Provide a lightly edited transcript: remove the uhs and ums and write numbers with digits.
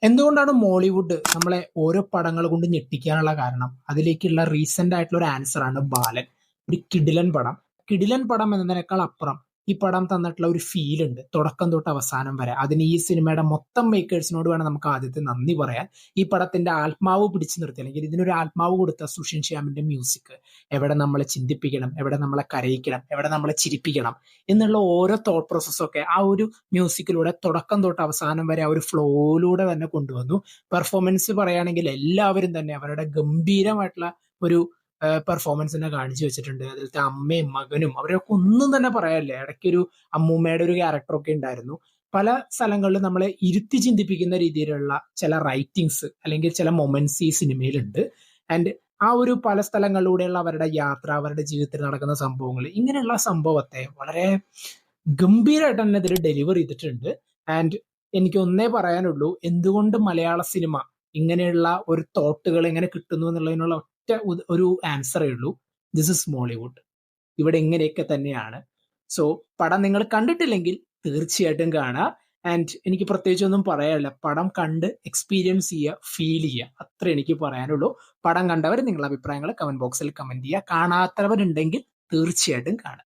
എന്തുകൊണ്ടാണ് മോളിവുഡ് നമ്മളെ ഓരോ പടങ്ങൾ കൊണ്ട് ഞെട്ടിക്കാനുള്ള കാരണം? അതിലേക്കുള്ള റീസെന്റ് ആയിട്ടുള്ള ഒരു ആൻസർ ആണ് ബാലൻ. ഒരു കിടിലൻ പടം. കിടിലൻ പടം എന്നതിനേക്കാൾ അപ്പുറം ഈ പടം തന്നിട്ടുള്ള ഒരു ഫീൽ ഉണ്ട് തുടക്കം തൊട്ട് അവസാനം വരെ. അതിന് ഈ സിനിമയുടെ മൊത്തം മേക്കേഴ്സിനോട് വേണം നമുക്ക് ആദ്യത്തെ നന്ദി പറയാൻ. ഈ പടത്തിന്റെ ആത്മാവ് പിടിച്ചു നിർത്തി, അല്ലെങ്കിൽ ഇതിനൊരു ആത്മാവ് കൊടുത്ത സുഷിൻ ശ്യാമിന്റെ മ്യൂസിക്. എവിടെ നമ്മളെ ചിന്തിപ്പിക്കണം, എവിടെ നമ്മളെ കരയിക്കണം, എവിടെ നമ്മളെ ചിരിപ്പിക്കണം എന്നുള്ള ഓരോ തോട്ട് പ്രോസസ്സൊക്കെ ആ ഒരു മ്യൂസിക്കിലൂടെ തുടക്കം തൊട്ട് അവസാനം വരെ ആ ഒരു ഫ്ലോയിലൂടെ തന്നെ കൊണ്ടുവന്നു. പെർഫോമൻസ് പറയുകയാണെങ്കിൽ എല്ലാവരും തന്നെ അവരുടെ ഗംഭീരമായിട്ടുള്ള ഒരു പെർഫോമൻസിനെ കാണിച്ചു വെച്ചിട്ടുണ്ട്. അതിലത്തെ അമ്മയും മകനും അവരൊക്കെ ഒന്നും തന്നെ പറയാനില്ല. ഇടയ്ക്കൊരു അമ്മൂമ്മയുടെ ഒരു ക്യാരക്ടറൊക്കെ ഉണ്ടായിരുന്നു. പല സ്ഥലങ്ങളിലും നമ്മളെ ഇരുത്തി ചിന്തിപ്പിക്കുന്ന രീതിയിലുള്ള ചില റൈറ്റിങ്സ് അല്ലെങ്കിൽ ചില മൊമെന്റ്സ് ഈ സിനിമയിലുണ്ട്. ആൻഡ് ആ ഒരു പല സ്ഥലങ്ങളിലൂടെയുള്ള അവരുടെ യാത്ര, അവരുടെ ജീവിതത്തിൽ നടക്കുന്ന സംഭവങ്ങൾ, ഇങ്ങനെയുള്ള സംഭവത്തെ വളരെ ഗംഭീരമായിട്ട് തന്നെ ഇതിൽ ഡെലിവർ ചെയ്തിട്ടുണ്ട്. ആൻഡ് എനിക്ക് ഒന്നേ പറയാനുള്ളൂ, എന്തുകൊണ്ട് മലയാള സിനിമ ഇങ്ങനെയുള്ള ഒരു തോട്ടുകൾ എങ്ങനെ കിട്ടുന്നു എന്നുള്ളതിനുള്ള ഒറ്റ ഒരു ആൻസറേ ഉള്ളൂ. This is Mollywood. ഇവിടെ ഇങ്ങനെയൊക്കെ തന്നെയാണ്. സോ പടം നിങ്ങൾ കണ്ടിട്ടില്ലെങ്കിൽ തീർച്ചയായിട്ടും കാണുക. ആൻഡ് എനിക്ക് പ്രത്യേകിച്ച് ഒന്നും പറയാനില്ല. പടം കണ്ട് എക്സ്പീരിയൻസ് ചെയ്യുക, ഫീൽ ചെയ്യുക, അത്ര എനിക്ക് പറയാനുള്ളൂ. പടം കണ്ടവർ നിങ്ങളുടെ അഭിപ്രായങ്ങൾ കമന്റ് ബോക്സിൽ കമന്റ് ചെയ്യുക. കാണാത്തവരുണ്ടെങ്കിൽ തീർച്ചയായിട്ടും കാണുക.